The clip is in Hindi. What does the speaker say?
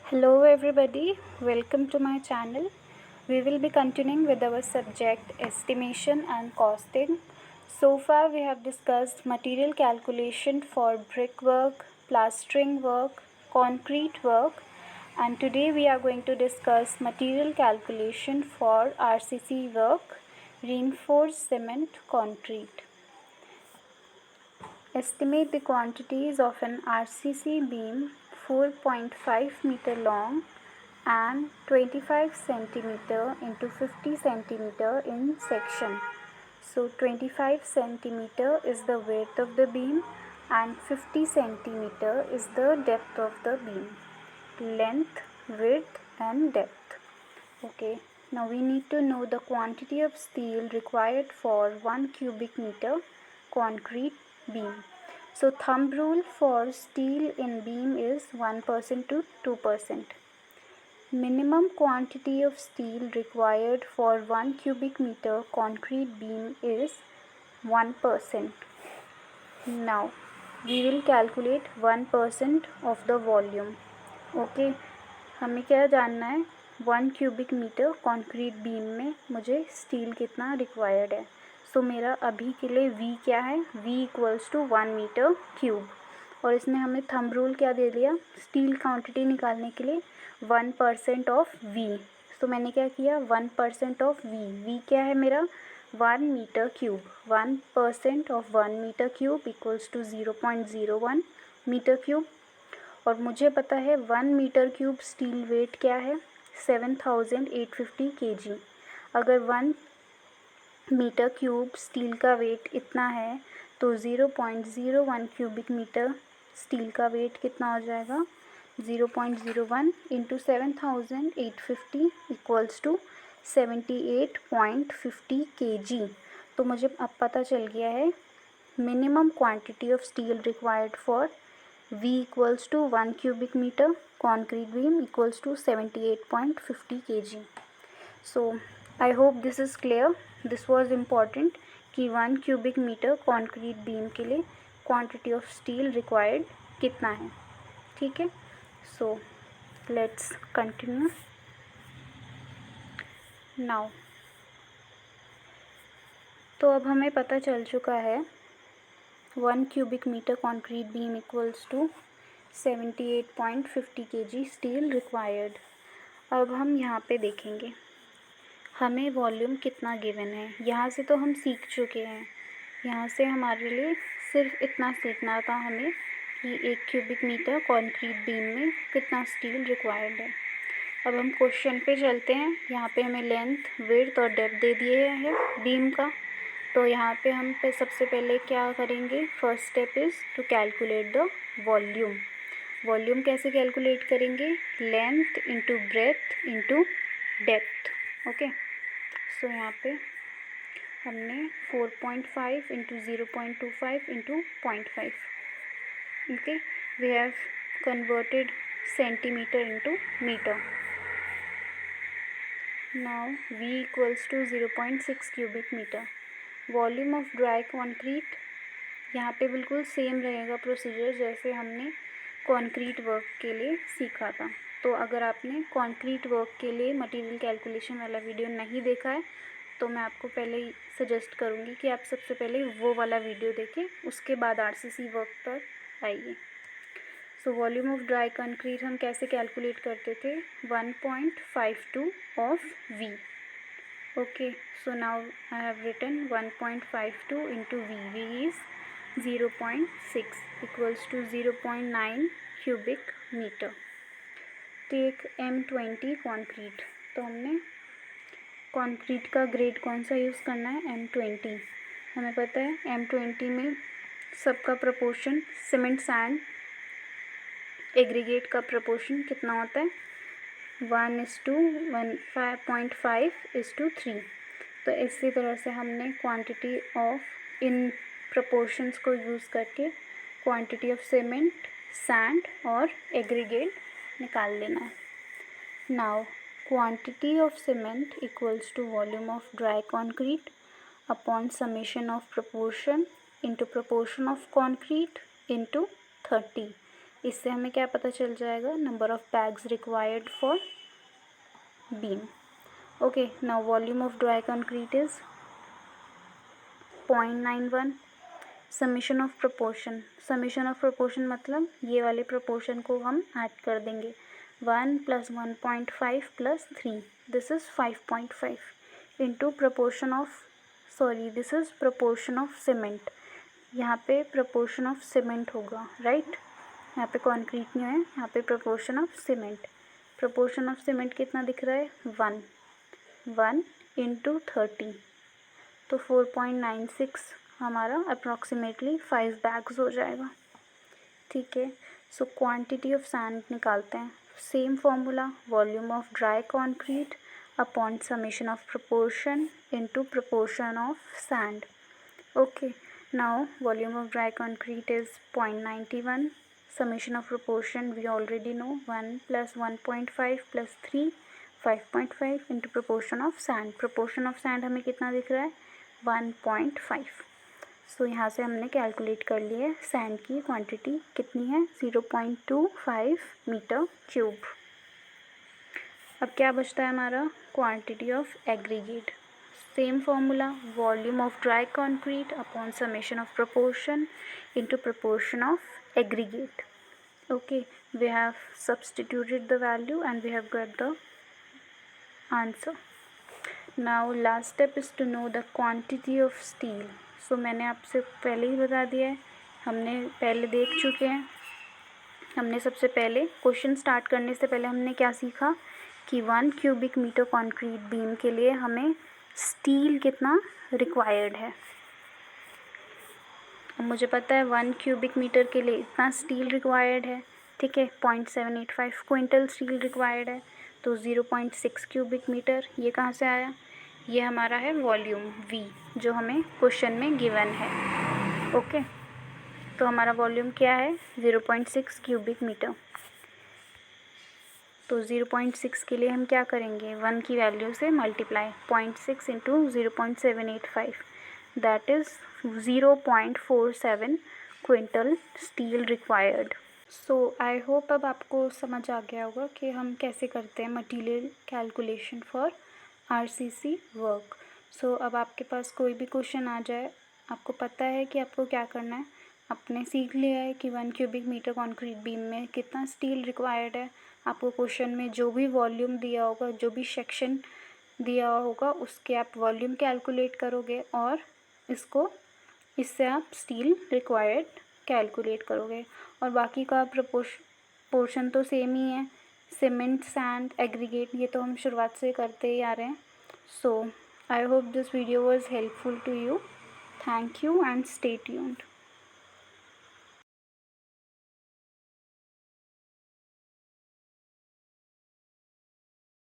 Hello everybody, welcome to my channel. We will be continuing with our subject estimation and costing. So far we have discussed material calculation for brickwork, plastering work, concrete work, and today we are going to discuss material calculation for RCC work, reinforced cement concrete. Estimate the quantities of an RCC beam 4.5 meter long and 25 centimeter into 50 centimeter in section. So 25 centimeter is the width of the beam and 50 centimeter is the depth of the beam. Length, width and depth. Okay, now we need to know the quantity of steel required for 1 cubic meter concrete beam. So thumb rule for steel in beam is 1% to 2%. Minimum quantity of steel required for 1 cubic meter concrete beam is 1%. Now we will calculate 1% of the volume. Okay, हमें क्या जानना है 1 क्यूबिक मीटर कॉन्क्रीट बीम में मुझे स्टील कितना रिक्वायर्ड है. सो मेरा अभी के लिए V क्या है, V equals to 1 metre cube. और इसने हमें थंब रूल क्या दे दिया, स्टील क्वांटिटी निकालने के लिए 1% ऑफ V. सो मैंने क्या किया 1% ऑफ V. V क्या है मेरा 1 metre cube. 1% of 1 metre cube equals to 0.01 metre cube. और मुझे पता है 1 मीटर क्यूब स्टील वेट क्या है 7850 kg. अगर 1 मीटर क्यूब स्टील का वेट इतना है तो 0.01 क्यूबिक मीटर स्टील का वेट कितना हो जाएगा 0.01 इंटू 7850 इक्वल्स टू 78.50 kg. तो मुझे अब पता चल गया है minimum quantity of steel required for V equals to 1 cubic meter concrete beam equals to 78.50 kg. So I hope this is clear. This was important कि 1 cubic meter concrete beam के लिए quantity of steel required कितना है. ठीक है. So let's continue now. तो अब हमें पता चल चुका है 1 cubic meter concrete beam equals to 78.50 kg steel required. अब हम यहाँ पे देखेंगे हमें वॉल्यूम कितना गिवन है. यहाँ से तो हम सीख चुके हैं. यहाँ से हमारे लिए सिर्फ इतना सीखना था हमें कि 1 क्यूबिक मीटर कॉन्क्रीट बीम में कितना स्टील रिक्वायर्ड है. अब हम क्वेश्चन पे चलते हैं. यहाँ पे हमें लेंथ, विड्थ और डेप्थ दे दिए हैं बीम का. तो यहाँ पे हम सबसे पहले क्या करेंगे, first step is to calculate the volume. Volume कैसे कैलकुलेट करेंगे, length into breadth into depth. Okay, so यहाँ पे हमने 4.5 into 0.25 into 0.5. Okay, we have converted centimetre into metre. Now V equals to 0.6 cubic metre. Volume of dry concrete यहाँ पे बिल्कुल सेम रहेगा प्रोसीजर जैसे हमने कॉन्क्रीट वर्क के लिए सीखा था. तो अगर आपने कॉन्क्रीट वर्क के लिए मटेरियल कैलकुलेशन वाला वीडियो नहीं देखा है तो मैं आपको पहले ही सजेस्ट करूँगी कि आप सबसे पहले वो वाला वीडियो देखें, उसके बाद RCC वर्क पर आइए. So volume of dry concrete हम कैसे कैलकुलेट करते थे, 1.52 of V. Okay, so now I have written 1.52 into V. V is 0.6 equals to 0.9 cubic meter. Take M20 concrete. तो हमने concrete का ग्रेड कौन सा यूज़ करना है, M20. हमें पता है M20 में सबका प्रपोर्शन सीमेंट सैंड एग्रीगेट का प्रपोर्शन कितना होता है 1:1.5:3. तो इसी तरह से हमने क्वांटिटी ऑफ इन प्रपोर्शंस को यूज़ करके क्वांटिटी ऑफ सीमेंट, सैंड और एग्रीगेट निकाल लेना है. Now quantity of cement equals to volume of dry concrete upon summation of proportion into proportion of concrete into 30. इससे हमें क्या पता चल जाएगा, number of bags required for beam. Okay, now volume of dry concrete is 0.91. Summation of proportion. Summation of proportion मतलब ये वाले प्रोपोर्शन को हम ऐड कर देंगे. 1 + 1.5 + 3, this is 5.5 into proportion of, sorry this is proportion of cement. यहाँ पे प्रोपोर्शन ऑफ सीमेंट होगा, राइट. यहाँ पे कॉन्क्रीट नहीं है, यहाँ पे proportion of cement. Proportion of cement कितना दिख रहा है, 1 इंटू 30, तो 4.96 हमारा अप्रॉक्सीमेटली 5 बैग्स हो जाएगा. ठीक है. सो क्वांटिटी ऑफ सैंड निकालते हैं. Same formula, volume of dry concrete upon summation of proportion into proportion of sand. Okay, now volume of dry concrete is 0.91. summation of proportion we already know, 1 + 1.5 + 3, 5.5 into proportion of sand. proportion of sand हमें कितना दिख रहा है, 1.5. सो यहाँ से हमने कैलकुलेट कर लिया है सैंड की क्वांटिटी कितनी है, 0.25 मीटर क्यूब. अब क्या बचता है हमारा, quantity of aggregate. Same formula, volume of dry concrete upon summation of proportion into proportion of aggregate. Okay, we have substituted the value and we have got the answer. Now last step is to know the quantity of steel. So मैंने आपसे पहले ही बता दिया है, हमने पहले देख चुके हैं. हमने सबसे पहले क्वेश्चन स्टार्ट करने से पहले हमने क्या सीखा कि 1 क्यूबिक मीटर कॉन्क्रीट बीम के लिए हमें स्टील कितना रिक्वायर्ड है. अब मुझे पता है 1 क्यूबिक मीटर के लिए इतना स्टील रिक्वायर्ड है. ठीक है, 0.785 क्विंटल स्टील रिक्वायर्ड है. तो 0.6 क्यूबिक मीटर ये कहाँ से आया, ये हमारा है वॉल्यूम V जो हमें क्वेश्चन में गिवन है. ओके, तो हमारा वॉल्यूम क्या है, 0.6 क्यूबिक मीटर. तो 0.6 के लिए हम क्या करेंगे, 1 की वैल्यू से multiply, 0.6 into 0.785, that is 0.47 quintal steel required. So I hope अब आपको समझ आ गया होगा कि हम कैसे करते हैं material calculation for RCC work. So अब आपके पास कोई भी क्वेश्चन आ जाए, आपको पता है कि आपको क्या करना है. आपने सीख लिया है कि 1 क्यूबिक मीटर कॉन्क्रीट बीम में कितना स्टील रिक्वायर्ड है. आपको क्वेश्चन में जो भी वॉल्यूम दिया होगा, जो भी सेक्शन दिया होगा, उसके आप वॉल्यूम कैलकुलेट करोगे और इससे आप स्टील रिक्वायर्ड कैलकुलेट करोगे. और बाकी का पोर्शन तो सेम ही है, सीमेंट, सैंड, एग्रीगेट, ये तो हम शुरुआत से करते ही आ रहे हैं. So I hope this video was helpful to you. Thank you and stay tuned.